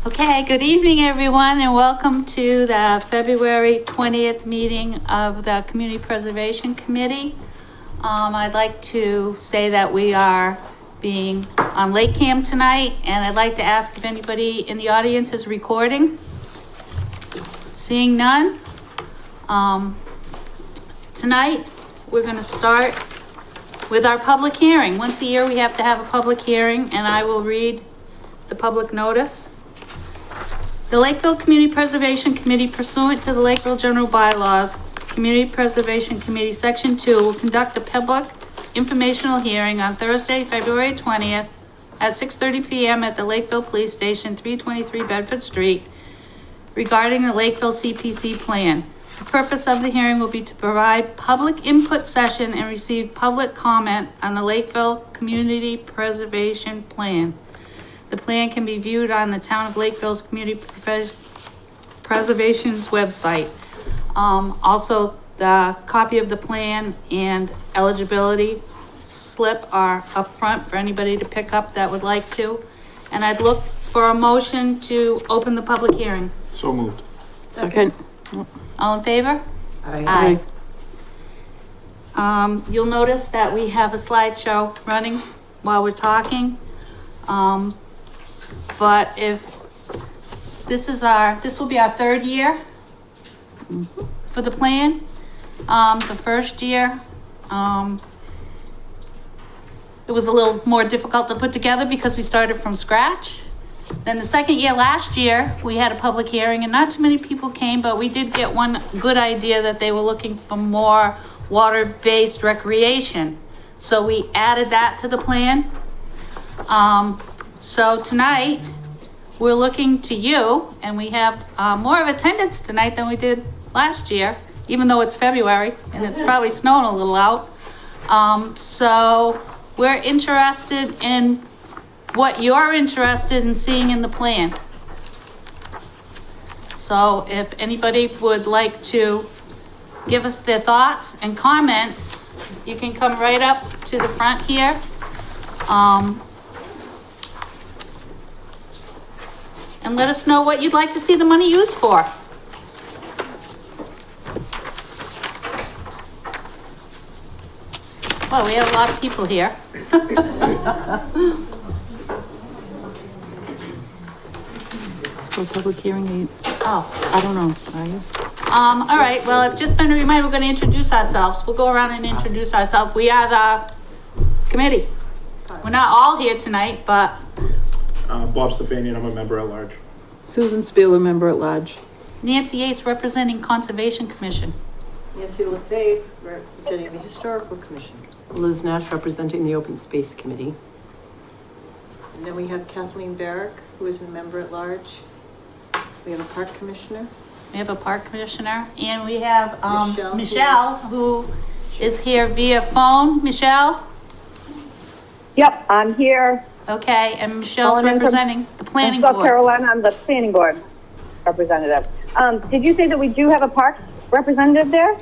Okay, good evening, everyone, and welcome to the February 20th meeting of the Community Preservation Committee. I'd like to say that we are being on LakeCAM tonight, and I'd like to ask if anybody in the audience is recording. Seeing none. Tonight, we're going to start with our public hearing. Once a year, we have to have a public hearing, and I will read the public notice. The Lakeville Community Preservation Committee, pursuant to the Lakeville General Bylaws, Community Preservation Committee Section 2 will conduct a public informational hearing on Thursday, February 20th at 6:30 p.m. at the Lakeville Police Station, 323 Bedford Street, regarding the Lakeville CPC plan. The purpose of the hearing will be to provide public input session and receive public comment on the Lakeville Community Preservation Plan. The plan can be viewed on the Town of Lakeville's Community Preservation's website. Also, the copy of the plan and eligibility slip are up front for anybody to pick up that would like to. And I'd look for a motion to open the public hearing. So moved. Second. All in favor? Aye. You'll notice that we have a slideshow running while we're talking. But if this will be our third year for the plan. The first year, it was a little more difficult to put together because we started from scratch. Then the second year, last year, we had a public hearing and not too many people came, but we did get one good idea that they were looking for more water-based recreation. So we added that to the plan. So tonight, we're looking to you, and we have more of attendance tonight than we did last year, even though it's February and it's probably snowing a little out. So we're interested in what you're interested in seeing in the plan. So if anybody would like to give us their thoughts and comments, you can come right up to the front here. And let us know what you'd like to see the money used for. Well, we have a lot of people here. For public hearing, Oh, I don't know. Are you? all right. Well, I've just been reminded we're going to introduce ourselves. We'll go around and introduce ourselves. We are the committee. We're not all here tonight, but Bob Stefanian, I'm a member at large. Susan Spieler, member at large. Nancy Yates representing Conservation Commission. Nancy LaFave, representing the Historical Commission. Liz Nash, representing the Open Space Committee. And then we have Kathleen Barrick, who is a member at large. We have a Park Commissioner. We have a park commissioner, and we have Michelle. who is here via phone. Michelle? Yep, I'm here. Okay, and Michelle's Calling in from- representing the planning South board. Carolina, I'm the planning board representative. Did you say that we do have a parks representative there?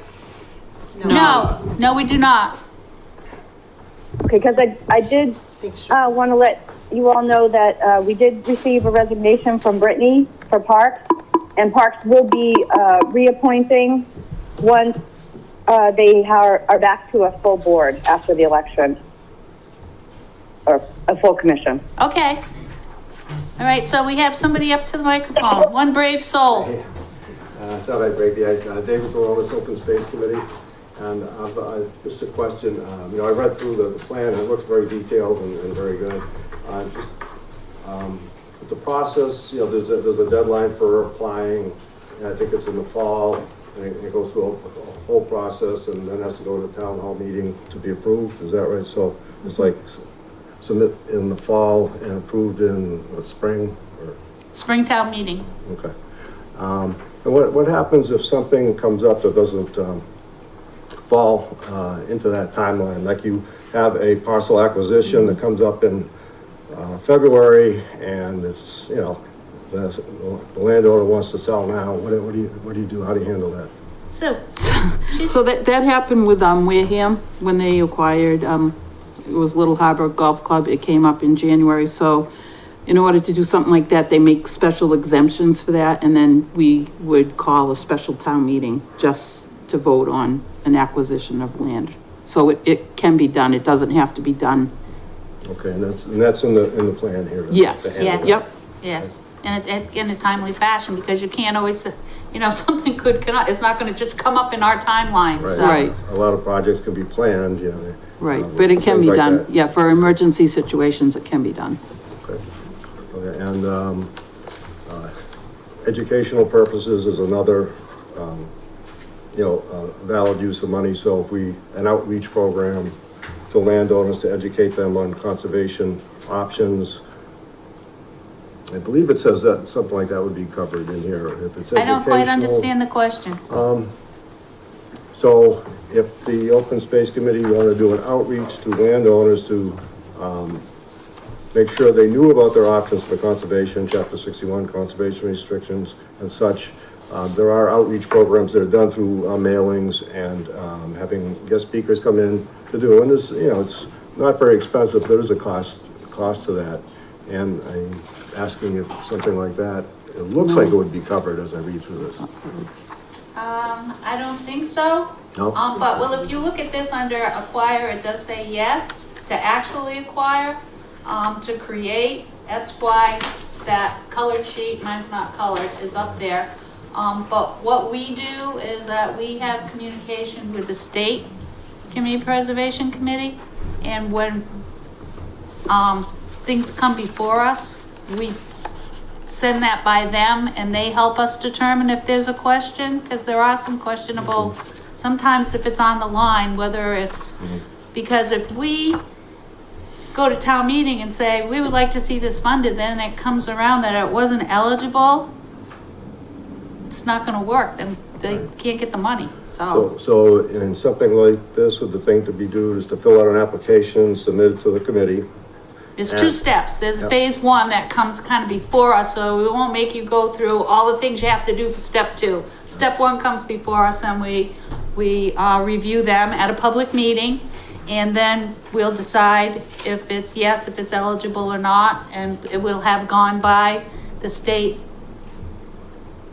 No, we do not. Okay, because I did Think so. want to let you all know that we did receive a resignation from Brittany for Parks, and Parks will be reappointing once they are back to a full board after the election, or a full commission. Okay. All right, so we have somebody up to the microphone. One brave soul. Thought I'd break the ice. David Zoronis, Open Space Committee, and just a question. I read through the plan, and it looks very detailed and very good. But the process, there's a deadline for applying, and I think it's in the fall, and it goes through a whole process, and then has to go to the town hall meeting to be approved. Is that right? So it's like submit in the fall and approved in the spring, or? Springtown meeting. Okay. And what happens if something comes up that doesn't fall into that timeline? Like you have a parcel acquisition that comes up in February, and it's, the landowner wants to sell now. What do you do? How do you handle that? So that happened with Wareham when they acquired it was Little Harbor Golf Club. It came up in January, so in order to do something like that, they make special exemptions for that, and then we would call a special town meeting just to vote on an acquisition of land. So it can be done, it doesn't have to be done. Okay, and that's in the plan here. Yes. to handle Yes. that. Yes, and in a timely fashion, because you can't always, something could come up, it's not gonna just come up in our timeline, so. Right. A lot of projects can be planned, Right, but it can things be like done, that. yeah, for emergency situations, it can be done. Okay. Okay, and, educational purposes is another, valid use of money. So if an outreach program to landowners to educate them on conservation options, I believe it says that something like that would be covered in here. If it's I don't quite educational- understand the question. So if the open space committee want to do an outreach to landowners to, make sure they knew about their options for conservation, chapter 61, conservation restrictions and such. There are outreach programs that are done through mailings and, having guest speakers come in to do, and it's, it's not very expensive. There is a cost to that. And I'm asking if something like that, it looks like it would be covered as I read through this. I don't think so. No? But, well, if you look at this under acquire, it does say yes, to actually acquire, to create. That's why that colored sheet, mine's not colored, is up there. But what we do is that we have communication with the state Community Preservation Committee. And when, things come before us, we send that by them and they help us determine if there's a question, because there are some questionable, sometimes if it's on the line, whether it's, because if we go to town meeting and say, we would like to see this funded, then it comes around that it wasn't eligible, it's not gonna work, then they can't get the money, so. So in something like this, would the thing to be do is to fill out an application, submit it to the committee. It's two steps. There's Yep. phase one that comes kind of before us, so we won't make you go through all the things you have to do for step two. Step one comes before us and we review them at a public meeting. And then we'll decide if it's yes, if it's eligible or not, and it will have gone by the state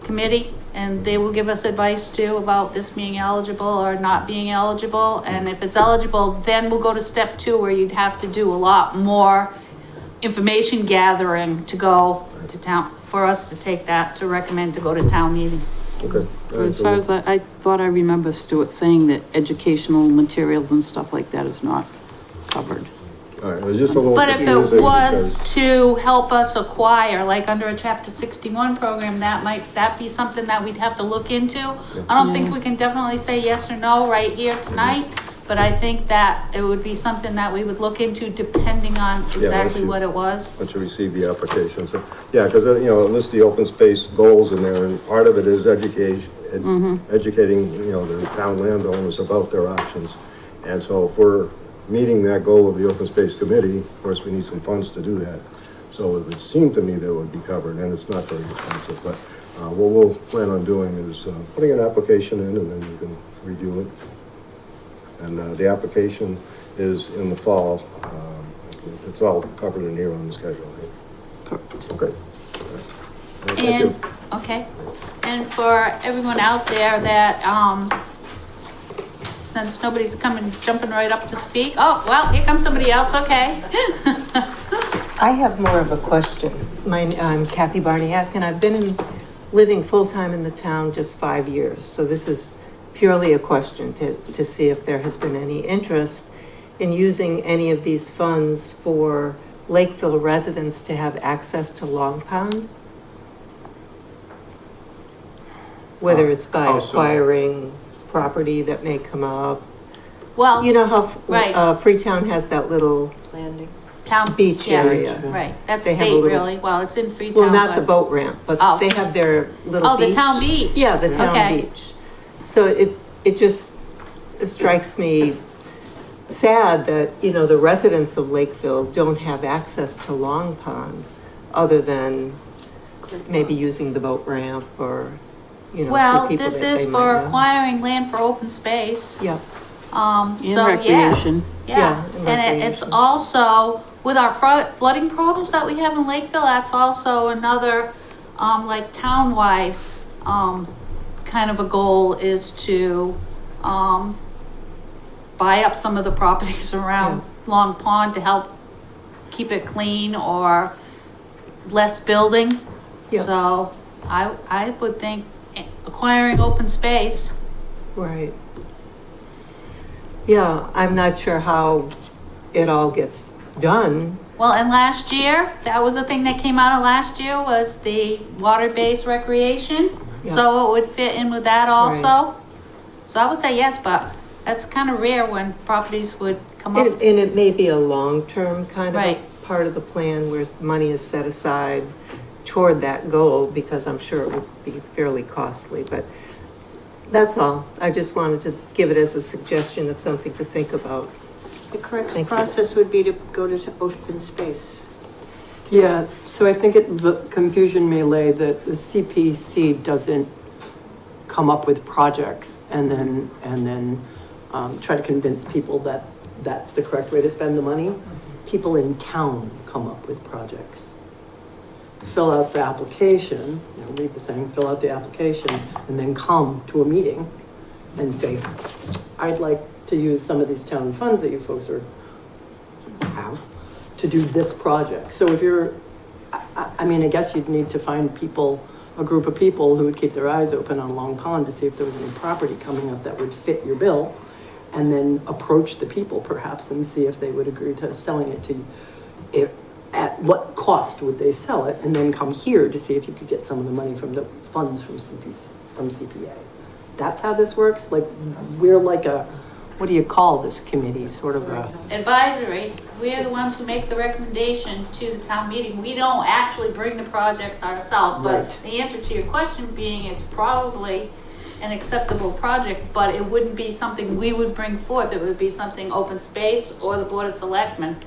committee. And they will give us advice too about this being eligible or not being eligible. And if it's eligible, then we'll go to step two, where you'd have to do a lot more information gathering to go to town, for us to take that, to recommend to go to town meeting. Okay. As far as I thought I remember Stuart saying that educational materials and stuff like that is not covered. All right, it was just a little. But if it confusing was because- to help us acquire, like under a chapter 61 program, that be something that we'd have to look into. I don't think we can definitely say yes or no right here tonight, but I think that it would be something that we would look into depending on exactly what it was. Once you receive the application, so, yeah, because, it lists the open space goals in there, and part of it is education, educating, the town landowners about their options. And so if we're meeting that goal of the open space committee, of course, we need some funds to do that. So it would seem to me that it would be covered, and it's not very expensive, but, what we'll plan on doing is, putting an application in, and then you can review it. And, the application is in the fall, if it's all covered in here on the schedule. Correct. Okay. Thank you. Okay, and for everyone out there that, since nobody's jumping right up to speak, oh, well, here comes somebody else, okay. I have more of a question. I'm Kathy Barniak, and I've been living full-time in the town just 5 years. So this is purely a question to see if there has been any interest in using any of these funds for Lakeville residents to have access to Long Pond. Whether it's by How so? acquiring property that may come up. Well, You know how Right. Freetown has that little Landing. town. beach yeah, area. Right, that's They have a state little- really, well, it's in Freetown. Well, not the but- boat ramp, but Oh. they have their little beach. Oh, the town beach. Yeah, the town Okay. beach. So it just strikes me sad that, the residents of Lakeville don't have access to Long Pond other than maybe using the boat ramp or, through Well, people this that is they for might know. acquiring land for open space. Yeah, So yes. recreation. Yeah, Yeah, and and it's recreation. also with our flooding problems that we have in Lakeville, that's also another, like townwide, kind of a goal is to, buy up some of the properties around Long Pond to help keep it clean or less building. Yeah. So I would think acquiring open space. Right. Yeah, I'm not sure how it all gets done. Well, and last year, that was the thing that came out of last year was the water-based recreation. Yeah. So it would fit in with that also. So I would say yes, but that's kind of rare when properties would come up. And it may be a long-term kind of a Right. part of the plan where money is set aside toward that goal, because I'm sure it would be fairly costly, but that's all. I just wanted to give it as a suggestion of something to think about. The correct Thank you. process would be to go to open space. Yeah, so I think the confusion may lay that the CPC doesn't come up with projects and then try to convince people that that's the correct way to spend the money. People in town come up with projects. Fill out the application, read the thing, fill out the application, and then come to a meeting and say, I'd like to use some of these town funds that you folks have to do this project. So if you're, I mean, I guess you'd need to find people, a group of people who would keep their eyes open on Long Pond to see if there was any property coming up that would fit your bill, and then approach the people perhaps and see if they would agree to selling it to you. At what cost would they sell it, and then come here to see if you could get some of the money from the funds from CPA. That's how this works. Like, we're like a, what do you call this committee? Sort of a Advisory, we are the ones who make the recommendation to the town meeting. We don't actually bring the projects ourselves, but Right. the answer to your question being it's probably an acceptable project, but it wouldn't be something we would bring forth. It would be something open space or the Board of Selectmen,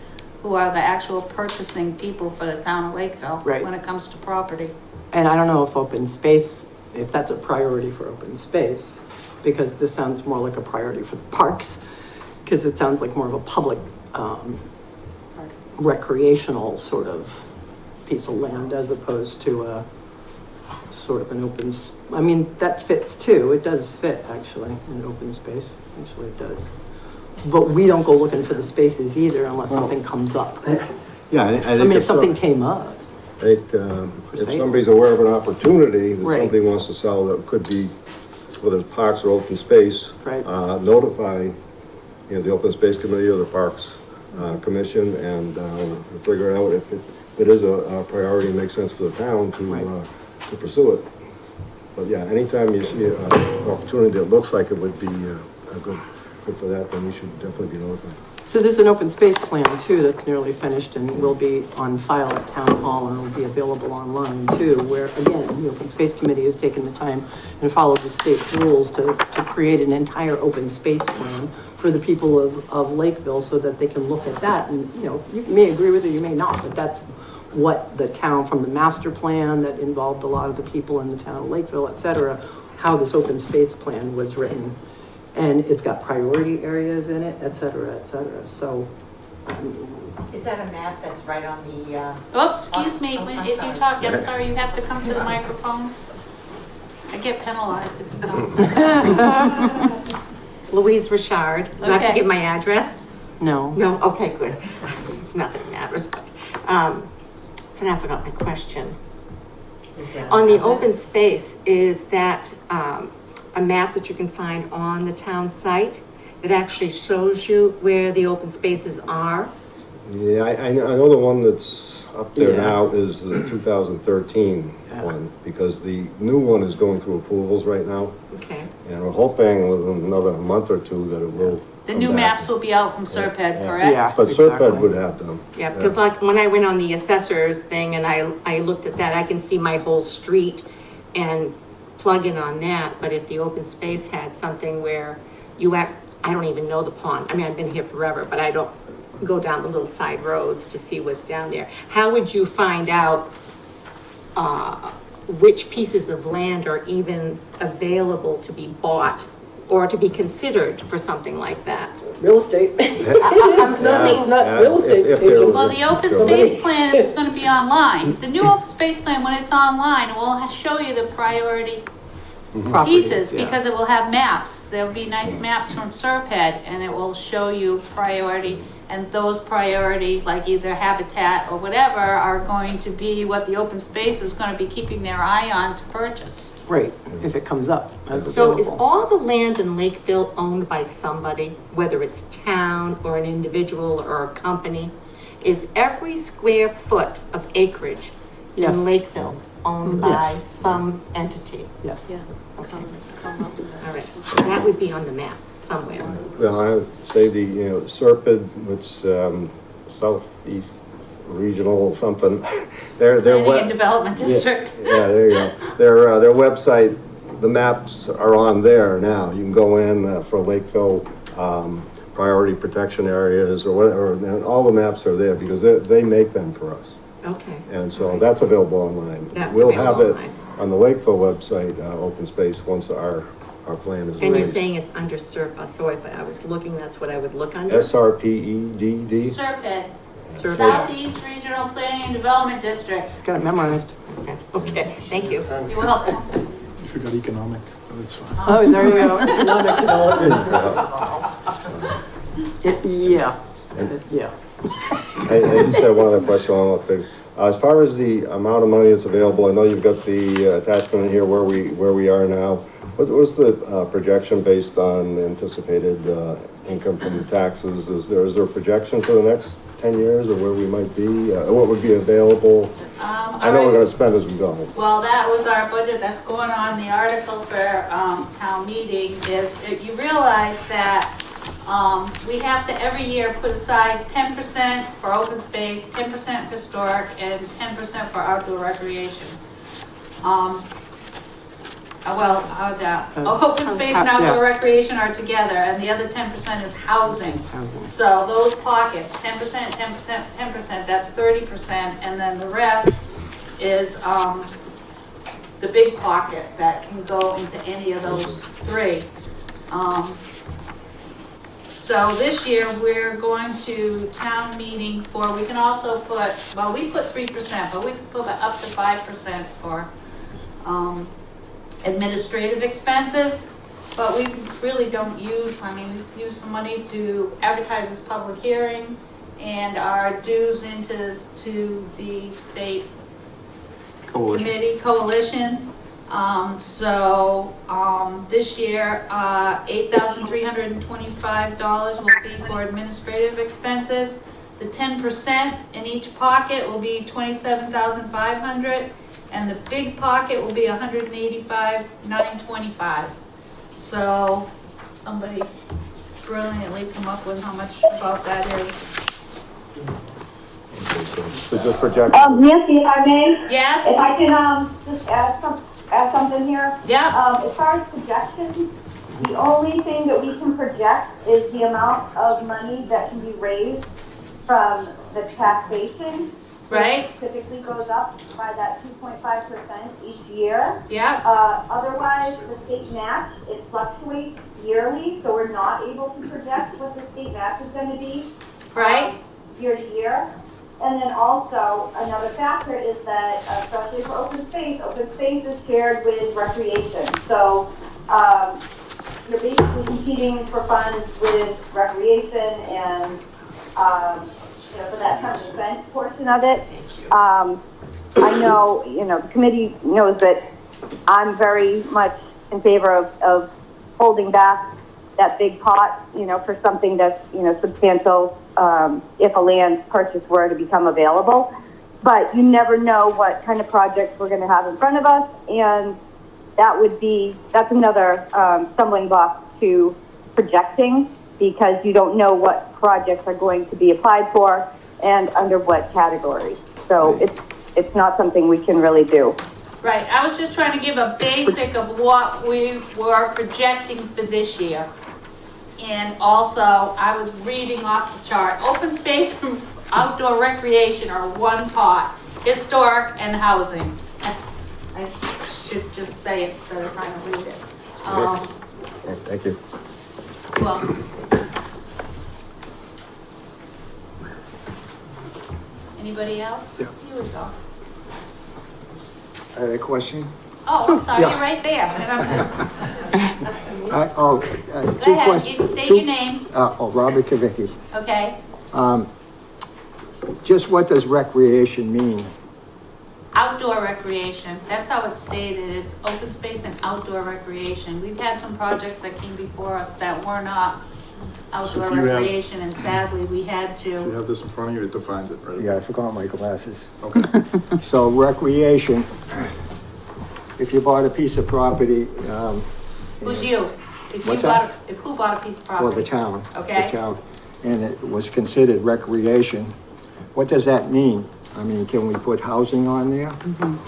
who are the actual purchasing people for the town of Lakeville Right. when it comes to property. And I don't know if open space, if that's a priority for open space, because this sounds more like a priority for the parks, because it sounds like more of a public, recreational sort of piece of land as opposed to a sort of an I mean, that fits too. It does fit actually in open space. Actually, it does. But we don't go looking for the spaces either unless something comes up. Yeah, I I think mean, if if something came up. if somebody's aware of an opportunity that Right. somebody wants to sell, that could be, whether it's parks or open space, Right. Notify, the open space committee or the parks, commission, and, figure out if it is a priority and makes sense for the town Right. to pursue it. But yeah, anytime you see an opportunity that looks like it would be, good for that, then you should definitely be notified. So there's an open space plan too that's nearly finished and will be on file at town hall and will be available online too, where again, the open space committee has taken the time and followed the state's rules to create an entire open space plan for the people of Lakeville so that they can look at that and, you may agree with it, you may not, but that's what the town from the master plan that involved a lot of the people in the town of Lakeville, et cetera, how this open space plan was written. And it's got priority areas in it, et cetera, et cetera. So, Is that a map that's right on the, Oops, excuse me, I'm if you sorry. talk, I'm sorry, you have to come to the microphone. I get penalized if you don't. Louise Richard? Do I have to Okay. give my address? no. No, okay, good. Not that it matters, but, so now I forgot my question. On the open space, is that, a map that you can find on the town site that actually shows you where the open spaces are? Yeah, I know the one that's up there Yeah. now is the 2013 Yeah. one, because the new one is going through approvals right now. Okay. And we're hoping within another month or two that it will. The come new back. maps will be out from Serped, Yeah. correct? Yeah. But Exactly. Serped would have them. Yeah, because like when I went on the assessor's thing and I looked at that, I can see my whole street and plug in on that. But if the open space had something where I don't even know the pond. I mean, I've been here forever, but I don't go down the little side roads to see what's down there. How would you find out, which pieces of land are even available to be bought or to be considered for something like that? Real estate. I'm assuming- It's not real estate. If there was- Well, the open space plan is gonna be online. The new open space plan, when it's online, it will show you the priority Properties, pieces, yeah. because it will have maps. There'll be nice maps from Serped, and it will show you priority, and those priority, like either habitat or whatever, are going to be what the open space is gonna be keeping their eye on to purchase. Right, if it comes up as So is available. all the land in Lakeville owned by somebody, whether it's town or an individual or a company? Is every square foot of acreage Yes. in Lakeville owned by Yes. some entity? Yes. Yeah. Okay, all right, so that would be on the map somewhere. Well, I would say the, Serped, which, Southeast Regional something, their Planning and web. Development Yeah, District. Yeah, there you go. Their website, the maps are on there now. You can go in for Lakeville, priority protection areas or whatever, and all the maps are there because they make them for us. Okay. And so that's available online. That's We'll have available it online. on the Lakeville website, open space, once our plan is And you're released. saying it's under SERPA, so if I was looking, that's what I would look under? SRPEDD. Serped, SERPA. Southeast Regional Planning and Development District. Just got it memorized. Okay, thank you. You're welcome. You forgot economic, but it's fine. Oh, there you go. Economic development. Yeah, yeah. I just have one other question on what the, as far as the amount of money that's available, I know you've got the attachment in here where we are now. What was the projection based on anticipated income from taxes? Is there a projection for the next 10 years or where we might be? What would be available? I know we're gonna spend as we go. Well, that was our budget that's going on, the article for, town meeting, is, you realize that, we have to every year put aside 10% for open space, 10% for historic, and 10% for outdoor recreation. Open space and outdoor recreation are together, and the other 10% is housing. So those pockets, 10%, 10%, 10%, that's 30%, and then the rest is, the big pocket that can go into any of those three. So this year, we're going to town meeting for, we can also put, well, we put 3%, but we can put up to 5% for, administrative expenses, but we really don't use, we use some money to advertise this public hearing and our dues into to the state committee coalition. This year, $8,325 will be for administrative expenses. The 10% in each pocket will be $27,500, and the big pocket will be $185,925. So somebody brilliantly come up with how much about that is. So just project. Nancy, if I may? Yes? If I can, just add something here. Yeah. As far as projections, the only thing that we can project is the amount of money that can be raised from the taxation. Right? Which typically goes up by that 2.5% each year. Yeah. Otherwise, the state match, it fluctuates yearly, so we're not able to project what the state match is gonna be. Right. Year to year. And then also, another factor is that, especially for open space is shared with recreation. So, you're basically competing for funds with recreation and, for that kind of event portion of it. I know, the committee knows that I'm very much in favor of holding back that big pot, for something that's, substantial, if a land purchase were to become available. But you never know what kind of projects we're gonna have in front of us, and that's another stumbling block to projecting, because you don't know what projects are going to be applied for and under what category. So it's not something we can really do. Right, I was just trying to give a basic of what we were projecting for this year. And also, I was reading off the chart, open space and outdoor recreation are one pot, historic and housing. I should just say it instead of trying to read it. Thank you. Well. Anybody else? Yeah. Here we go. I had a question. Oh, I'm sorry, Yeah. you're right there, and I'm just, Two go ahead, questions. you state your name, Robert Kavicki. okay? Just what does recreation mean? Outdoor recreation, that's how it's stated, it's open space and outdoor recreation. We've had some projects that came before us that were not outdoor if you have- recreation, and sadly, we had If you to. have this in front of you, it defines it, right? Yeah, I forgot my glasses. Okay. So recreation, if you bought a piece of property, Who's you? If you What's that? bought, if who bought a piece of or property? the town. Okay. The town, and it was considered recreation, what does that mean? I mean, can we put housing on there?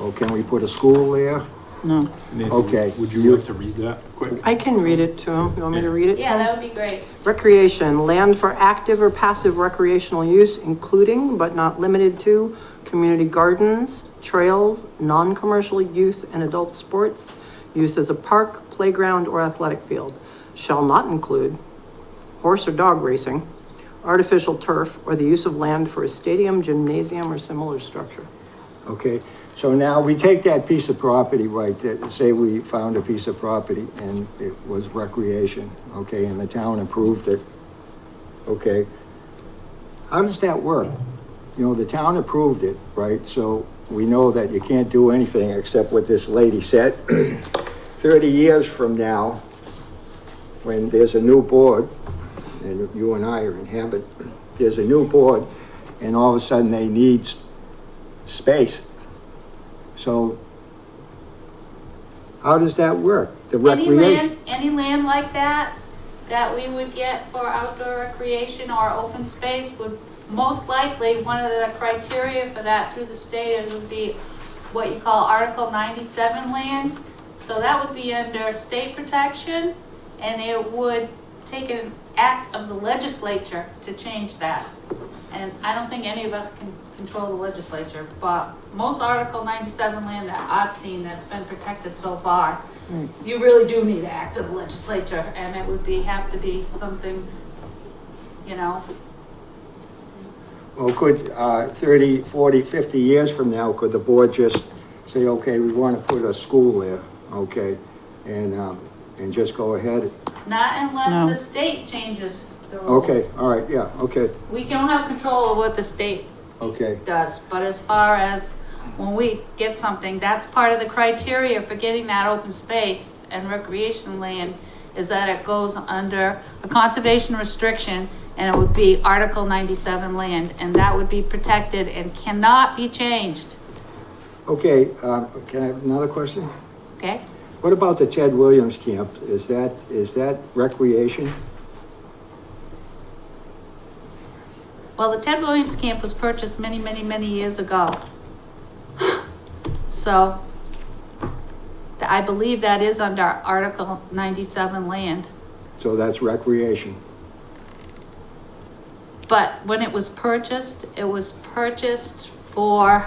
Or can we put a school there? No. Nancy, Okay. would you like to read that quick? I can read it to him. You want me to read it? Yeah, that would be great. Recreation, land for active or passive recreational use, including but not limited to community gardens, trails, non-commercial youth and adult sports, use as a park, playground, or athletic field. Shall not include horse or dog racing, artificial turf, or the use of land for a stadium, gymnasium, or similar structure. Okay, so now we take that piece of property, right, say we found a piece of property and it was recreation, okay, and the town approved it, okay? How does that work? You know, the town approved it, right, so we know that you can't do anything except what this lady said. 30 years from now, when there's a new board, and you and I are in habit, there's a new board, and all of a sudden they need space. So how does that work? The recreation? Any land like that, that we would get for outdoor recreation or open space would most likely, one of the criteria for that through the state is would be what you call Article 97 land. So that would be under state protection, and it would take an act of the legislature to change that. And I don't think any of us can control the legislature, but most Article 97 land that I've seen that's been protected so far, you really do need an act of the legislature, and it would have to be something, you know. Well, could 30, 40, 50 years from now, could the board just say, okay, we want to put a school there, okay, and just go ahead? Not unless No. the state changes the rules. Okay, all right, yeah, okay, We don't have control of what the state okay. does, but as far as when we get something, that's part of the criteria for getting that open space and recreation land is that it goes under a conservation restriction, and it would be Article 97 land, and that would be protected and cannot be changed, Okay, can I have another question? okay? What about the Ted Williams camp? Is that recreation? Well, the Ted Williams camp was purchased many, many, many years ago. So, I believe that is under Article 97 land. So that's recreation. But when it was purchased for,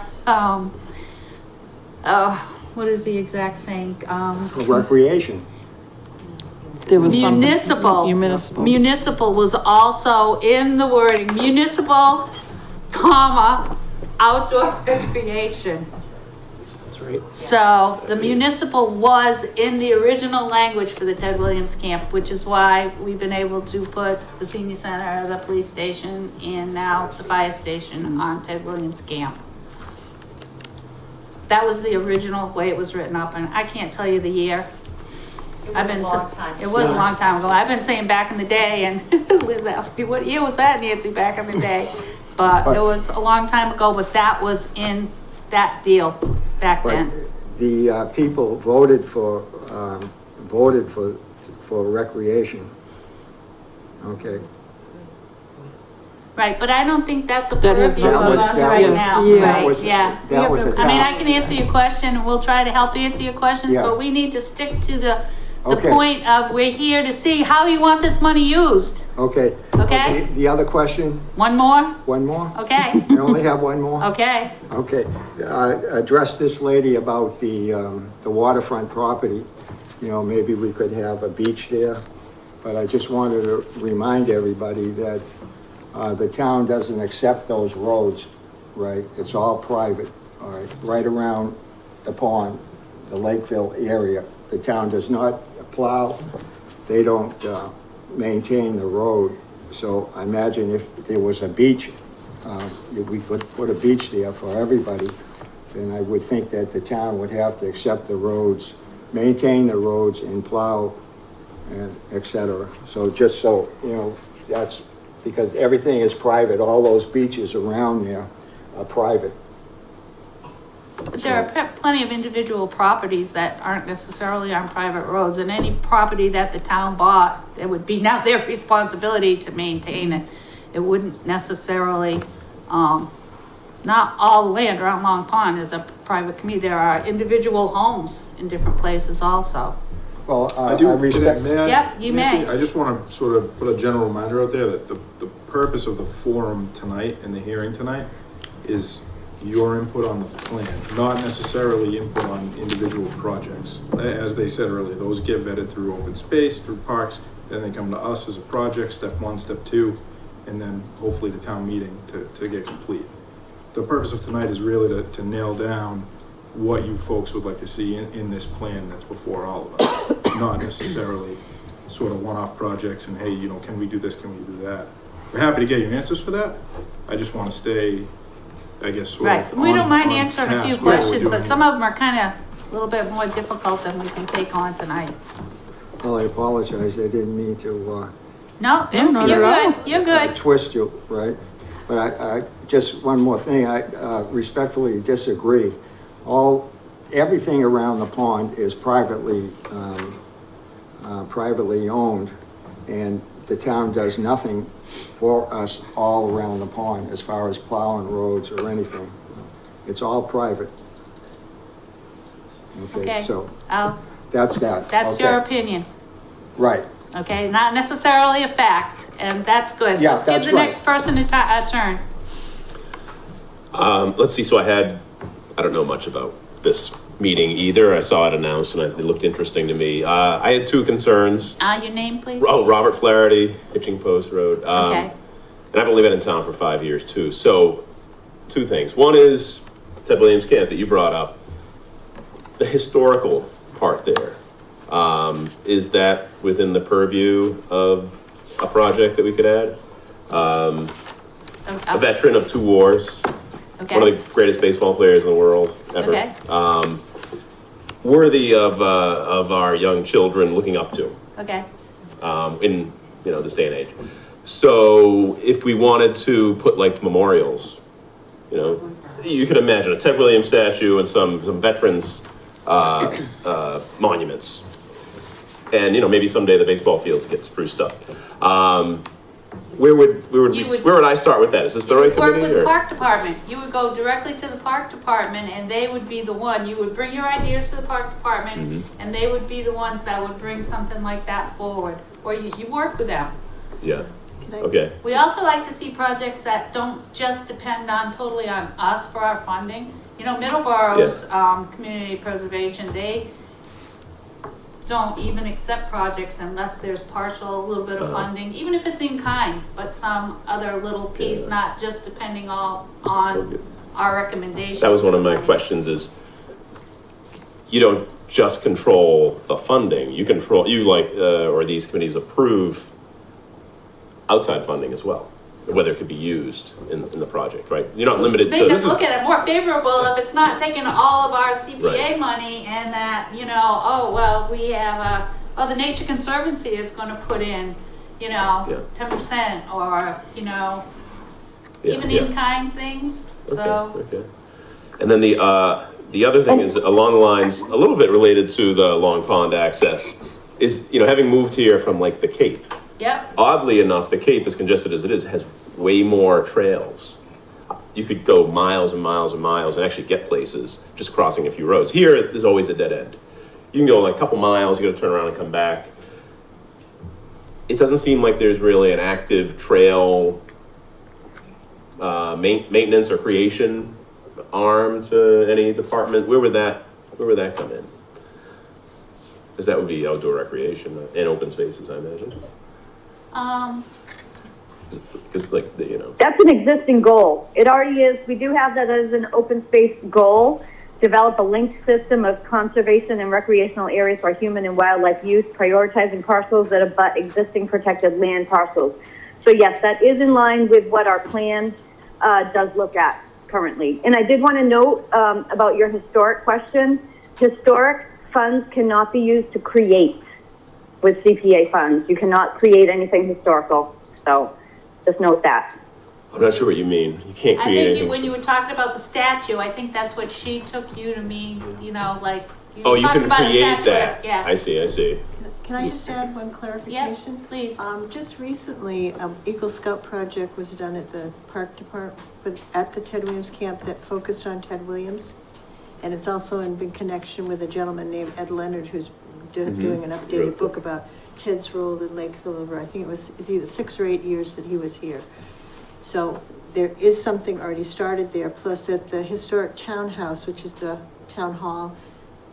what is the exact saying? For recreation. There was some. Municipal. Municipal. Municipal was also in the wording, municipal, comma, outdoor recreation. That's right. So the municipal was in the original language for the Ted Williams camp, which is why we've been able to put the senior center, the police station, and now the fire station on Ted Williams camp. That was the original way it was written up, and I can't tell you the year. It was a long time. It was a long time ago. I've been saying back in the day, and Liz asked me, what year was that, Nancy, back in the day? But it was a long time ago, but that was in that deal back then. But the people voted for recreation. Okay. Right, but I don't think that's a That is purview not of what- us that right was- now, yeah. right, yeah. That was a I mean, I town. can answer your question, and we'll try to help answer your questions, Yeah. but we need to stick to the Okay. point of, we're here to see how you want this money used. Okay. Okay. The other question, One more? one more? Okay, I only have one more? okay. Okay, address this lady about the waterfront property. you know, maybe we could have a beach there. But I just wanted to remind everybody that, the town doesn't accept those roads, right? It's all private, all right, right around the pond, the Lakeville area. The town does not plow, they don't, maintain the road. So I imagine if there was a beach, we could put a beach there for everybody, then I would think that the town would have to accept the roads, maintain the roads and plow and et cetera. So just so, you know, that's because everything is private. All those beaches around there are private. But there are plenty of individual properties that aren't necessarily on private roads, and any property that the town bought, it would be now their responsibility to maintain it. It wouldn't necessarily, not all the land around Long Pond is a private community. There are individual homes in different places also. Well, I I do, respect. may I? Yep, you Nancy, may. I just want to sort of put a general reminder out there that the purpose of the forum tonight and the hearing tonight is your input on the plan, not necessarily input on individual projects. As they said earlier, those get vetted through open space, through parks, then they come to us as a project, step 1, step 2, and then hopefully the town meeting to get complete. The purpose of tonight is really to nail down what you folks would like to see in this plan that's before all of us, not necessarily sort of one-off projects and, hey, you know, can we do this, can we do that? We're happy to get you answers for that. I just want to stay, I guess, sort Right, of we don't mind on answering a task few with what we're questions, but doing some here. of them are kind of a little bit more difficult than we can take on tonight. Well, I apologize. I didn't mean to, No, No, not you're at all. good, you're good. twist you, right? But I just one more thing, I respectfully disagree. Everything around the pond is privately owned, and the town does nothing for us all around the pond as far as plowing roads or anything. It's all private. Okay, So that's that's your opinion, Right. okay? Not necessarily a fact, and that's good. Yeah, Let's give that's the right. next person a turn. Let's see, so I don't know much about this meeting either. I saw it announced and it looked interesting to me. I had 2 concerns. Your name, please? Oh, Robert Flaherty, Hitching Post Road. Okay. And I've only been in town for 5 years too. So 2 things. One is Ted Williams Camp that you brought up. The historical part there. Is that within the purview of a project that we could add? A veteran of 2 wars. Okay. One of the greatest baseball players in the world ever. Okay. Worthy of our young children looking up to, Okay, in, you know, this day and age. So if we wanted to put like memorials, you know, you could imagine a Ted Williams statue and some veterans, monuments. And, you know, maybe someday the baseball fields get spruced up. Where would I start with that? Is this the right work committee? with the or- park department. You would go directly to the park department and they would be the one, you would bring your ideas to the park department and they would be the ones that would bring something like that forward. Or you work with them. Yeah, Can I- okay. We also like to see projects that don't just depend totally on us for our funding. You know, Middleborough's, community preservation, they don't even accept projects unless there's partial, a little bit of funding, even if it's in kind, but some other little piece, Yeah. not just depending all on Okay. our recommendation. That was one of my questions is, you don't just control the funding, you or these committees approve outside funding as well, whether it could be used in the project, right? You're not limited to. Make this us is- look at it more favorable if it's not taking all of our CPA Right. money and that, you know, oh, well, we have the Nature Conservancy is gonna put in, you know, Yeah. 10% or, you know, Yeah, even yeah. in-kind things, so. Okay. And then the other thing is along the lines, a little bit related to the Long Pond access, is, you know, having moved here from like the Cape, Yep, oddly enough, the Cape, as congested as it is, has way more trails. You could go miles and miles and miles and actually get places just crossing a few roads. Here, there's always a dead end. You can go like a couple miles, you gotta turn around and come back. It doesn't seem like there's really an active trail maintenance or creation arm to any department. Where would that come in? Because that would be outdoor recreation and open spaces, I imagine. Because like, you know. That's an existing goal. It already is. We do have that as an open space goal. Develop a linked system of conservation and recreational areas for human and wildlife use, prioritizing parcels that abut existing protected land parcels. So yes, that is in line with what our plan does look at currently. And I did want to note about your historic question. Historic funds cannot be used to create with CPA funds. You cannot create anything historical. So just note that. I'm not sure what you mean. You can't I create think anything. when you were talking about the statue, I think that's what she took you to mean, you know, like. Oh, were you talking can about a create statue, that. Yeah. I see. Can I just add one clarification? Please. Just recently, Eagle Scout project was done at the park department, at the Ted Williams camp that focused on Ted Williams. And it's also in big connection with a gentleman named Ed Leonard, who's doing an updated book about Ted's role in Lakeville over, I think it's either 6 or 8 years that he was here. So there is something already started there, plus at the historic townhouse, which is the town hall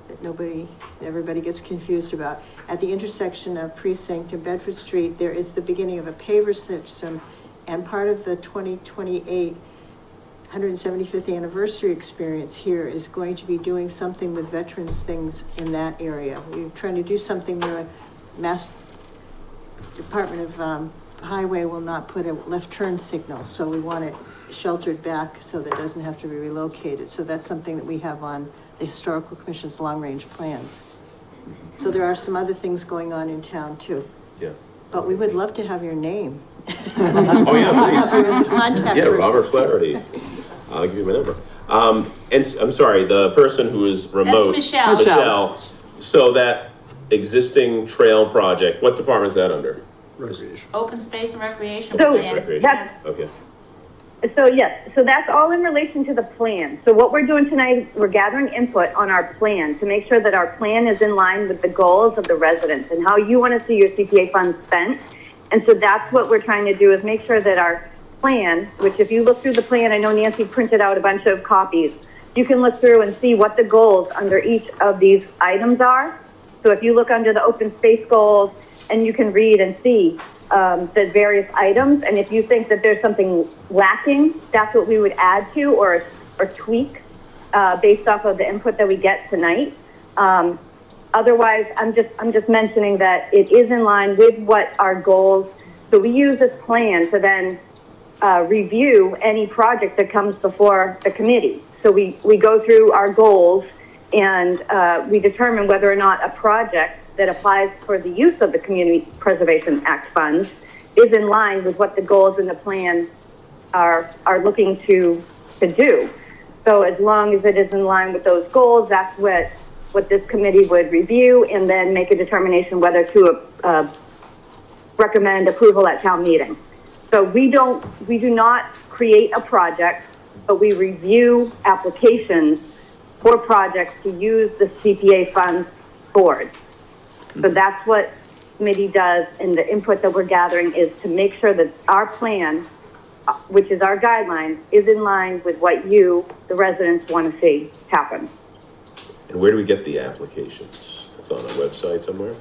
that everybody gets confused about. At the intersection of Precinct and Bedford Street, there is the beginning of a paver system, and part of the 2028 175th anniversary experience here is going to be doing something with veterans things in that area. We're trying to do something where Mass Department of Highway will not put a left turn signal, so we want it sheltered back so that it doesn't have to be relocated. So that's something that we have on the Historical Commission's long-range plans. So there are some other things going on in town too. Yeah. But we would love to have your name. Oh yeah, please. Have you as a contact Yeah, person. Robert Flaherty. I'll give you my number. And I'm sorry, the person who is remote. That's Michelle. Michelle. So that existing trail project, what department is that under? Recreation. Open space and recreation So plan. Recreation. that's, Okay. so yes, so that's all in relation to the plan. So what we're doing tonight, we're gathering input on our plan to make sure that our plan is in line with the goals of the residents and how you want to see your CPA funds spent. And so that's what we're trying to do, is make sure that our plan, which if you look through the plan, I know Nancy printed out a bunch of copies, you can look through and see what the goals under each of these items are. So if you look under the open space goals, and you can read and see the various items, and if you think that there's something lacking, that's what we would add to or tweak based off of the input that we get tonight. Otherwise, I'm just mentioning that it is in line with what our goals. So we use this plan to then review any project that comes before the committee. So we go through our goals and we determine whether or not a project that applies for the use of the Community Preservation Act funds is in line with what the goals in the plan are looking to do. So as long as it is in line with those goals, that's what this committee would review and then make a determination whether to recommend approval at town meeting. So we do not create a project, but we review applications for projects to use the CPA funds board. So that's what committee does, and the input that we're gathering is to make sure that our plan, which is our guidelines, is in line with what you, the residents, want to see happen. And where do we get the applications? It's on a website somewhere?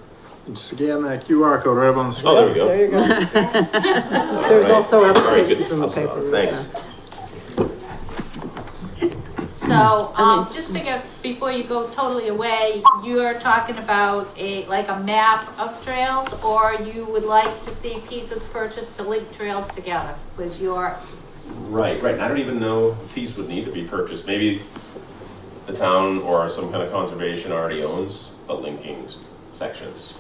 You scan that QR code right up on the screen. Oh, there we go. There you go. All There's right. also Very good. applications in the I'll stop. paper. Thanks. So, just to get, before you go totally away, you're talking about like a map of trails, or you would like to see pieces purchased to link trails together with your, Right. And I don't even know if these would need to be purchased. Maybe the town or some kind of conservation already owns a linking sections.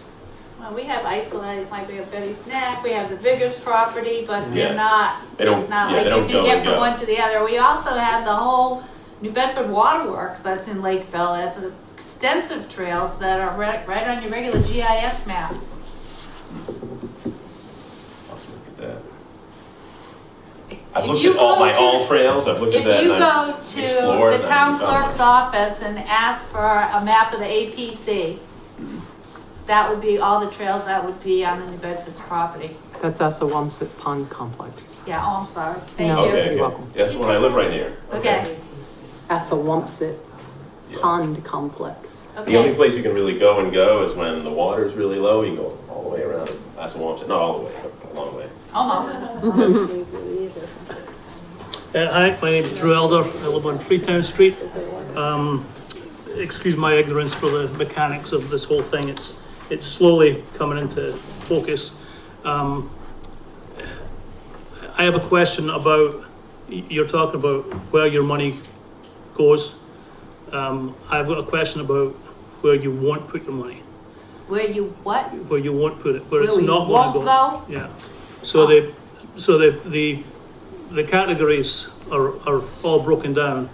well, we have isolated, like we have Betty's Neck, we have the Vickers property, but Yeah. they're not, They don't- it's not yeah, like they you don't can go get and from go. one to the other. We also have the whole New Bedford Waterworks that's in Lakeville. It's extensive trails that are right on your regular GIS map. I'll have to look at that. I've If looked you at all go my to- all trails. I've looked at that. If you and I've go to explored the and town I've found clerk's one. office and ask for a map of the APC, that would be all the trails that would be on the New Bedford's property. That's Assawamsett Pond Complex. Yeah, oh, I'm sorry. Thank No. you. Okay, You're welcome. That's the one I live right near. Okay. Assawamsett Yeah. Pond Complex. The only Okay. place you can really go is when the water's really low, you can go all the way around Assawamsett, not all the way, but a long way. Almost. Hi, my name is Drew Elder. I live on Freetown Street. Excuse my ignorance for the mechanics of this whole thing. It's slowly coming into focus. I have a question about, you're talking about where your money goes. I've got a question about where you won't put your money, Where you what? where you won't put it, where it's Where we not gonna won't go. go? Yeah. So the categories are all broken down,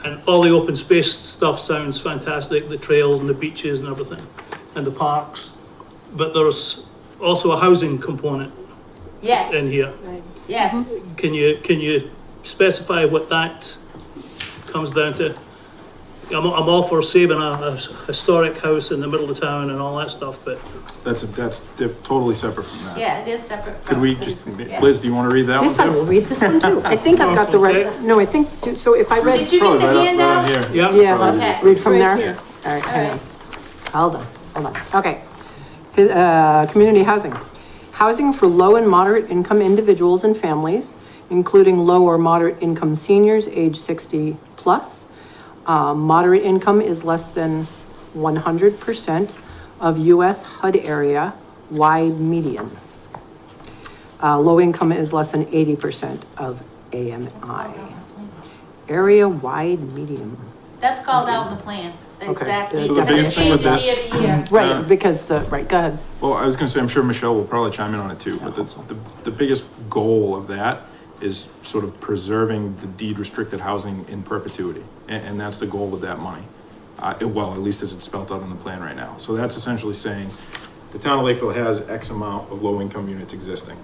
and all the open space stuff sounds fantastic, the trails and the beaches and everything, and the parks. But there's also a housing component in Yes, here. yes. Can you specify what that comes down to? I'm all for saving a historic house in the middle of town and all that stuff, but That's totally separate from that. Yeah, it is separate. Could from- we just, Yeah. Liz, do you want to read that one Yes, I will too? read this one too. I think I've got the right, no, I think, so if I read. Did you Probably get the right on handout? here. yeah. Yeah, Probably Okay. just- read from Right there? here. All right, All hang right. on. Hold on. Okay. Community housing. Housing for low and moderate income individuals and families, including low or moderate income seniors age 60 plus. Moderate income is less than 100% of US HUD area wide median. Low income is less than 80% of AMI. Area wide median. That's called out in the plan, exactly. So the Because biggest it thing with changes this- year to year. Right, because right, go ahead. Well, I was gonna say, I'm sure Michelle will probably chime in on it too, but the biggest goal of that is sort of preserving the deed restricted housing in perpetuity. And that's the goal with that money. Well, at least as it's spelled out in the plan right now. So that's essentially saying the town of Lakeville has X amount of low income units existing.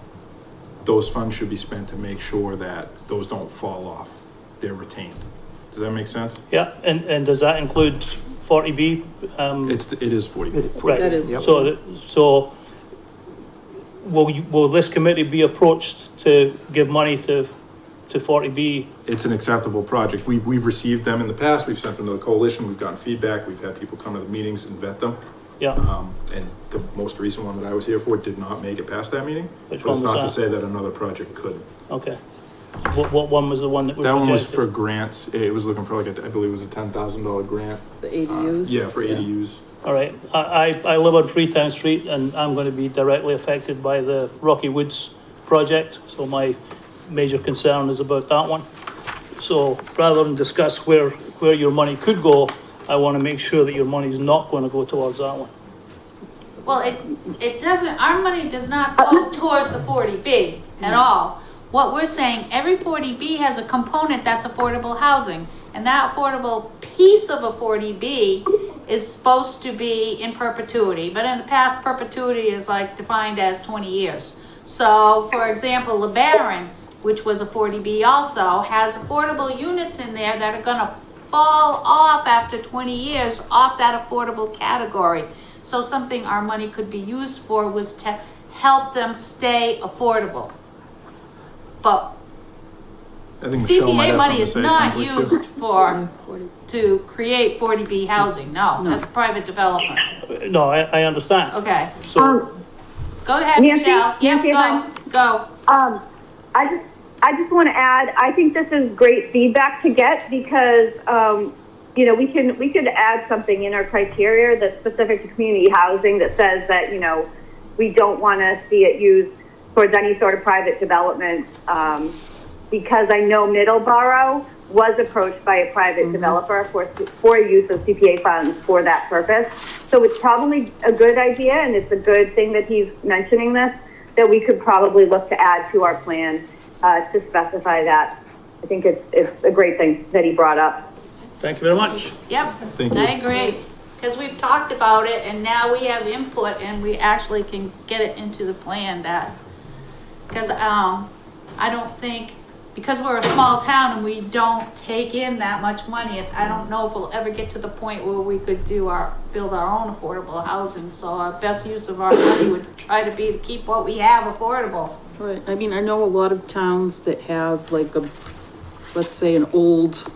Those funds should be spent to make sure that those don't fall off. They're retained. Does that make sense? Yeah, and does that include 40B? It is 40. Right. That is- So will this committee be approached to give money to 40B? It's an acceptable project. We've received them in the past. We've sent them to the coalition. We've gotten feedback. We've had people come to the meetings and vet them. Yeah, And the most recent one that I was here for did not make it past that meeting. Which But it's one was not to that? say that another project could. okay. What one was the one that was That one was rejected? for grants. It was looking for like, I believe it was a $10,000 grant. The ADUs? Yeah, for ADUs. All right, I live on Freetown Street and I'm going to be directly affected by the Rocky Woods project. So my major concern is about that one. So rather than discuss where your money could go, I want to make sure that your money is not going to go towards that one. Well, it doesn't, our money does not go towards a 40B at all. What we're saying, every 40B has a component that's affordable housing. And that affordable piece of a 40B is supposed to be in perpetuity. But in the past, perpetuity is like defined as 20 years. So for example, LeBaron, which was a 40B also, has affordable units in there that are gonna fall off after 20 years off that affordable category. So something our money could be used for was to help them stay affordable. But I think Michelle might CPA have money something to is say. it not sounds like, too. used for, to create 40B housing, no, that's private development. No, I understand. Okay, So, go ahead, Nancy? Michelle. Nancy, Yep, go. I just want to add, I think this is great feedback to get because, you know, we could add something in our criteria that's specific to community housing that says that, you know, we don't want to see it used towards any sort of private development. Because I know Middleborough was approached by a private developer for use of CPA funds for that purpose. So it's probably a good idea, and it's a good thing that he's mentioning this, that we could probably look to add to our plan to specify that. I think it's a great thing that he brought up. thank you very much. Yep, Thank you. I agree. Because we've talked about it and now we have input and we actually can get it into the plan that, because I don't think, because we're a small town and we don't take in that much money, I don't know if we'll ever get to the point where we could build our own affordable housing. So our best use of our money would try to be to keep what we have affordable. Right, I mean, I know a lot of towns that have like let's say an old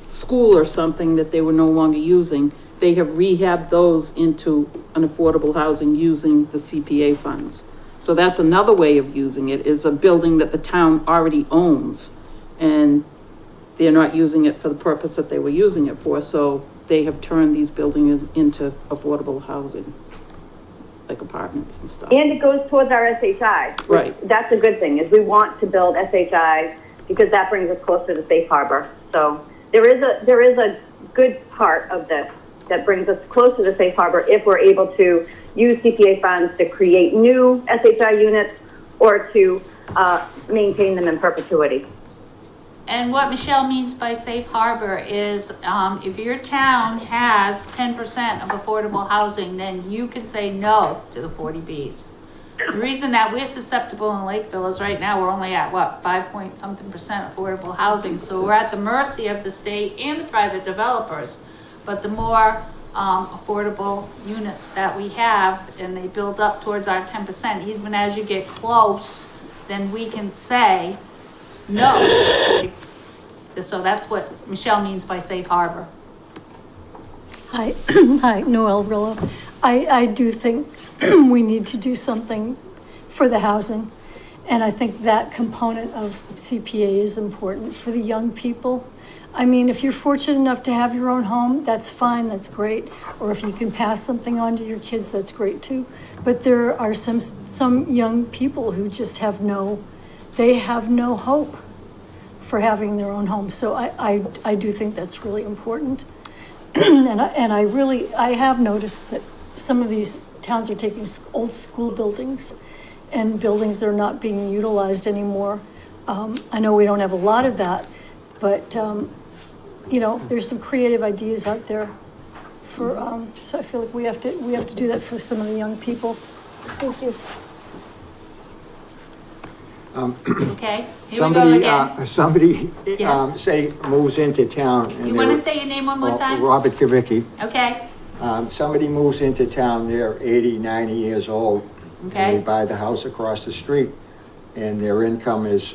school or something that they were no longer using, they have rehabbed those into an affordable housing using the CPA funds. So that's another way of using it, is a building that the town already owns, and they're not using it for the purpose that they were using it for, so they have turned these buildings into affordable housing, like apartments and stuff. And it goes towards our SHI. which- Right. That's a good thing, is we want to build SHI because that brings us closer to safe harbor. So there is a good part of this that brings us closer to safe harbor if we're able to use CPA funds to create new SHI units or to maintain them in perpetuity. And what Michelle means by safe harbor is, if your town has 10% of affordable housing, then you can say no to the 40Bs. The reason that we're susceptible in Lakeville is right now, we're only at what, 5-point-something% affordable housing. So we're at the mercy of the state and the private developers. But the more, affordable units that we have, and they build up towards our 10%, even as you get close, then we can say no. So that's what Michelle means by safe harbor. Hi, hi, Noel Rillo. I do think we need to do something for the housing. And I think that component of CPA is important for the young people. I mean, if you're fortunate enough to have your own home, that's fine, that's great. Or if you can pass something on to your kids, that's great too. But there are some young people who just have no hope for having their own home. So I do think that's really important. And I have noticed that some of these towns are taking old school buildings and buildings that are not being utilized anymore. I know we don't have a lot of that, but there's some creative ideas out there for, so I feel like we have to do that for some of the young people. Thank you. Okay, here we go again. Somebody, Yes. say moves into town. and You want to they're- say your name one more time? Robert Kavicki. Okay, Somebody moves into town, they're 80, 90 years old. And Okay. they buy the house across the street and their income is,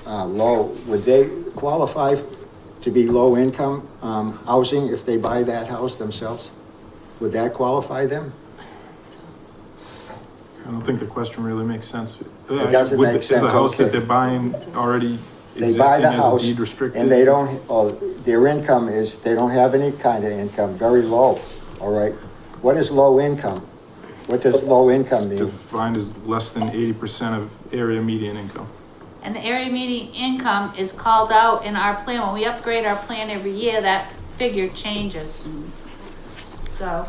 low. Would they qualify to be low income, housing if they buy that house themselves? Would that qualify them? I don't think the question really makes sense. It doesn't make sense, Is the house okay. that they're buying already They existing buy the as a house deed restricted? and they don't, their income is, they don't have any kind of income, very low, all right? What is low income? What does low income mean? Defined as less than 80% of area median income. and the area median income is called out in our plan. When we upgrade our plan every year, that figure changes. So,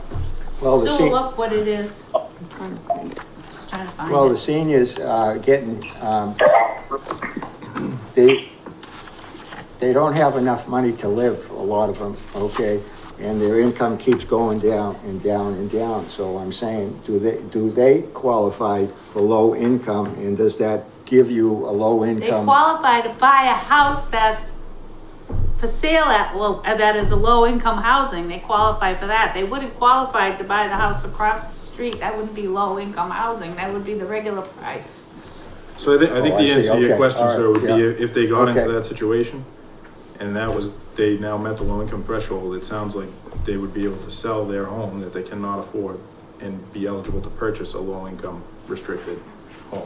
Well, the Sue, se- look what it is. I'm trying to find it. Just trying to find Well, the it. seniors are getting, they don't have enough money to live, a lot of them, okay? And their income keeps going down and down and down. So I'm saying, do they qualify for low income? And does that give you a low They income? qualify to buy a house that's for sale that is a low income housing. They qualify for that. They wouldn't qualify to buy the house across the street. That wouldn't be low income housing. That would be the regular price. So I think Oh, the I see. answer to your Okay. question, All right. sir, would be Yeah. if they got into Okay. that situation and they now met the low income threshold, it sounds like they would be able to sell their home that they cannot afford and be eligible to purchase a low income restricted home.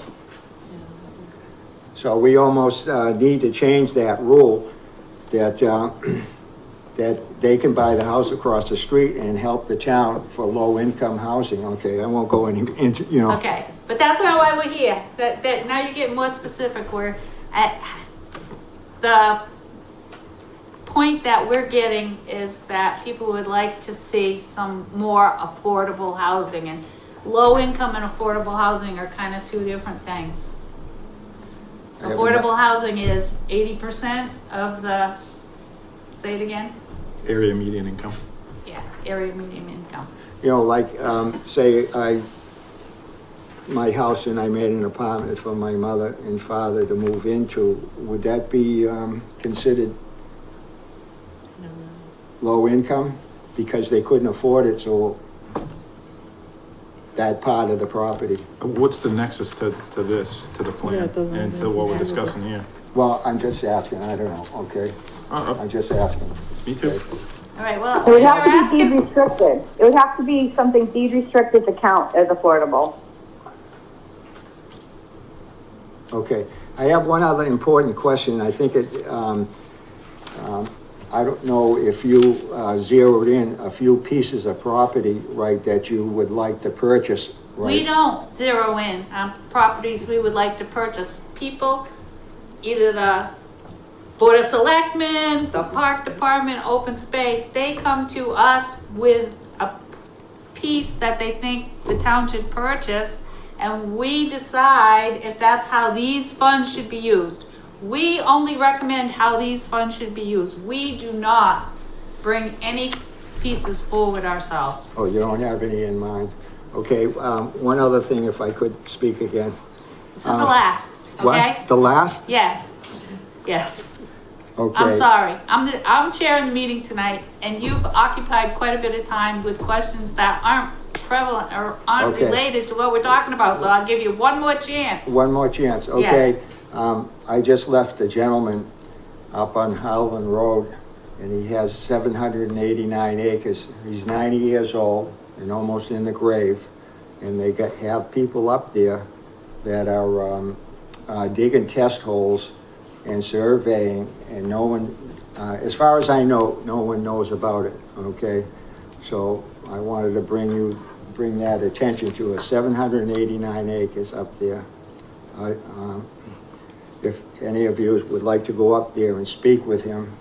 So we almost, need to change that rule that, that they can buy the house across the street and help the town for low income housing. Okay, I won't go into, Okay, but that's not why we're here. That now you're getting more specific. We're at the point that we're getting is that people would like to see some more affordable housing, and low income and affordable housing are kind of two different things. I have Affordable housing is 80% of the, say it again? Area median income. Yeah, area median income. Like, say my house and I made an apartment for my mother and father to move into, would that be, considered low income? Because they couldn't afford it, so that part of the property. What's the nexus to this, to the Yeah, plan it doesn't and to what we're discussing here? Well, I'm just asking, I don't know, okay? I'm just asking. Me too. Okay. All right, well, It would you're have to be deed asking, restricted. It would have to be something deed restricted to count as affordable. Okay, I have one other important question. I think I don't know if you zeroed in a few pieces of property, right, that you would like to purchase, right? we don't zero in on properties we would like to purchase. People, either the Board of Selectmen, the Park Department, Open Space, they come to us with a piece that they think the town should purchase, and we decide if that's how these funds should be used. We only recommend how these funds should be used. We do not bring any pieces forward ourselves. Oh, you don't have any in mind? Okay, one other thing, if I could speak again. This is the last, okay? What, the last? Yes, yes. Okay. I'm sorry. I'm chairing the meeting tonight, and you've occupied quite a bit of time with questions that aren't prevalent or aren't Okay. related to what we're talking about, so I'll give you one more chance. One more chance, okay. Yes. I just left a gentleman up on Howland Road, and he has 789 acres. He's 90 years old and almost in the grave, and they have people up there that are digging test holes and surveying, and no one, as far as I know, no one knows about it, okay? So I wanted to bring that attention to it. 789 acres up there. If any of you would like to go up there and speak with him,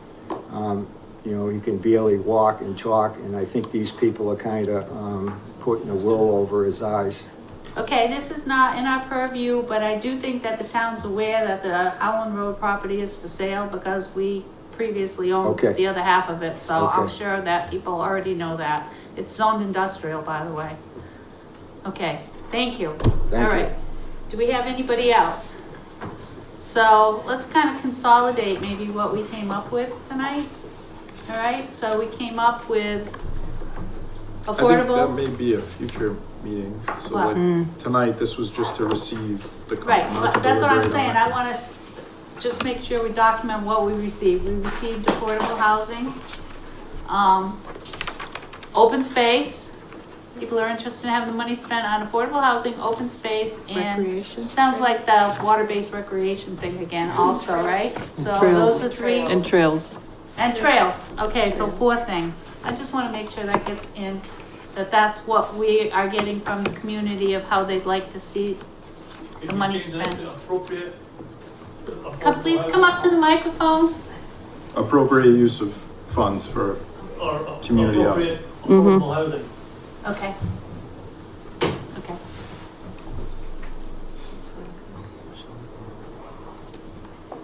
you know, he can barely walk and talk, and I think these people are kind of putting the wool over his eyes. Okay, this is not in our purview, but I do think that the town's aware that the Howland Road property is for sale because we previously owned Okay. the other half of it, so I'm Okay. sure that people already know that. It's zoned industrial, by the way. Okay, thank you. Thank All you. right. Do we have anybody else? So let's kind of consolidate maybe what we came up with tonight. All right, so we came up with I think that affordable. may be a future meeting, so What? like, tonight, this was just to receive the. Right, not to but that's what I'm deliberate on saying, it. I wanna just make sure we document what we received. We received affordable housing, open space. People are interested in having the money spent on affordable housing, open space, and Recreation. sounds like the water-based recreation thing again also, right? So Trails. those are three, And trails. and trails, okay, so 4 things. I just wanna make sure that gets in, that that's what we are getting from the community of how they'd like to see the money spent. Appropriate. Please come up to the microphone. Appropriate use of funds for, Or Community appropriate affordable housing. Okay. Okay.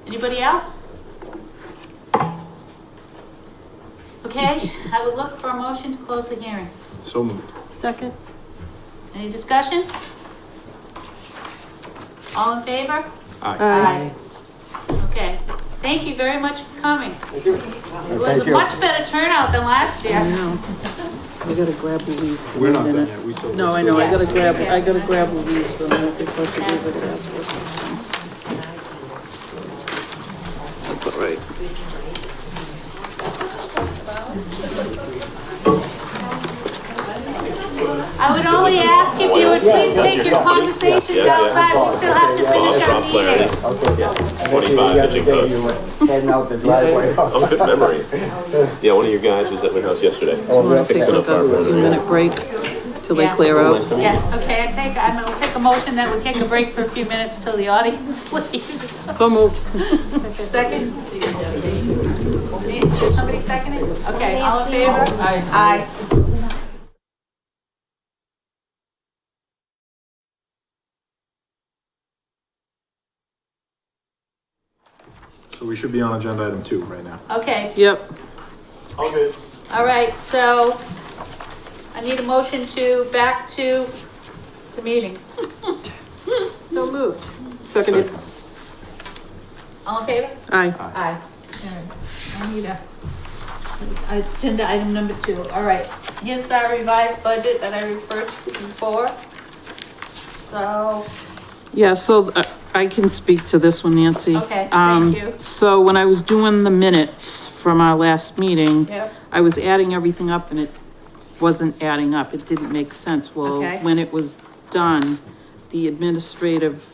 Anybody else? Okay, I would look for a motion to close the hearing. so moved. Second? Any discussion? All in favor? Aye. Okay, thank you very much for coming. It was Thank a you. much better turnout than last year. I gotta grab Louise for We're a not done minute. yet, we still. No, I know, I gotta grab Louise for a minute before she leaves her to ask for a question. That's all right. I would only ask if you would please take your conversations Yeah, yeah. outside, we still have to finish our meeting. Okay. 25 The other pitching day post. you were heading out the driveway. Oh, good memory. Yeah, one of your guys was at my house yesterday. Wanna take Fixing a up our few burner. minute break till they Yeah. clear out? Yeah, okay, I'm gonna take a motion that we take a break for a few minutes till the audience leaves. So moved. Second? Did somebody second it? Okay, all in favor? Aye. So we should be on agenda item 2 right now. Okay, Yep. Okay. all right, so I need a motion back to the meeting. So moved. Seconded. All in favor? Aye. Aye. I need agenda item number 2. All right, here's our revised budget that I referred to before. So, Yeah, so I can speak to this one, Nancy. Okay, thank you. So when I was doing the minutes from our last meeting. Yep. I was adding everything up and it wasn't adding up. It didn't make sense. Well, Okay. when it was done, the administrative,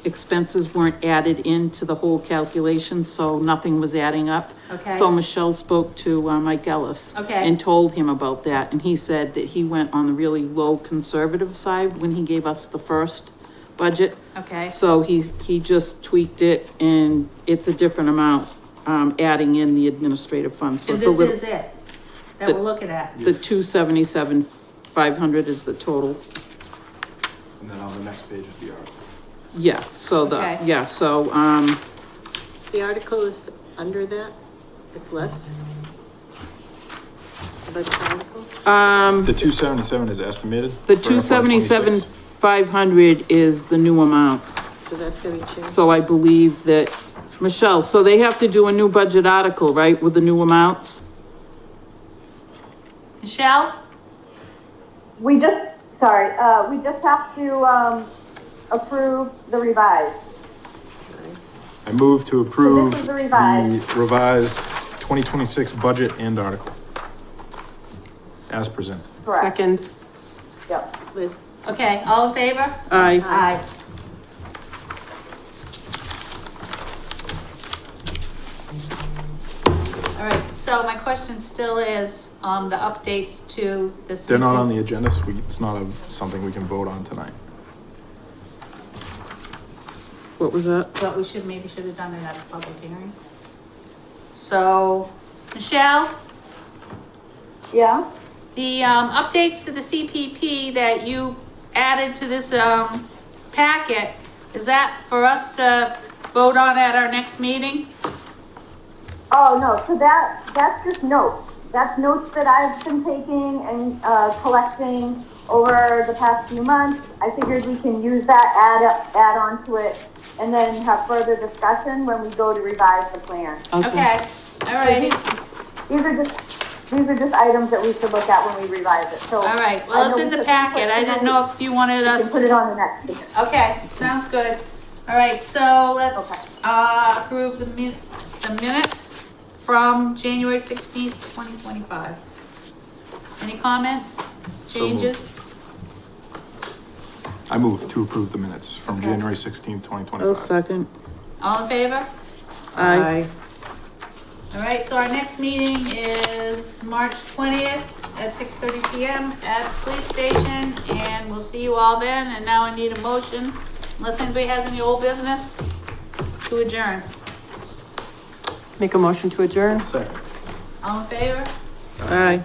expenses weren't added into the whole calculation, so nothing was adding up. Okay. So Michelle spoke to, Mike Ellis. Okay. And told him about that, and he said that he went on the really low conservative side when he gave us the first budget. Okay, So he just tweaked it and it's a different amount, adding in the administrative funds. So and it's a this little, is it that the- we're looking at. the 277,500 is the total. And then on the next page is the article. Yeah, so Okay. The article is under that, it's less? The budget article? The 277 is estimated. the for FY 26. 277,500 is the new amount. So that's gonna be changed. So I believe that, Michelle, so they have to do a new budget article, right, with the new amounts? Michelle? We just have to, approve the revised. I move to approve So this is the revised. the revised 2026 budget and article as presented. Correct. Second, Yep. Liz? Okay, all in favor? Aye. Aye. All right, so my question still is, the updates to this. They're not on the agenda, so it's not something we can vote on tonight. What was that? But we maybe should have done it at a public hearing. So, Michelle, Yeah? the, updates to the CPP that you added to this, packet, is that for us to vote on at our next meeting? Oh, no, so that's just notes. That's notes that I've been taking and, collecting over the past few months. I figured we can use that, add on to it, and then have further discussion when we go to revise the plan. Okay, all righty. These are just items that we should look at when we revise it, so. All right, well, it's in the packet. I didn't know if you wanted We us can put it on the next page. Okay, sounds good. All right, so let's, Okay. approve the minutes from January 16th, 2025. Any comments, So moved. changes? I move to approve the minutes from Okay. January 16th, Oh, 2025. second. All in favor? Aye. All right, so our next meeting is March 20th at 6:30 PM at the police station, and we'll see you all then. And now I need a motion, unless anybody has any old business, to adjourn. make a motion to adjourn? Second. All in favor? Aye.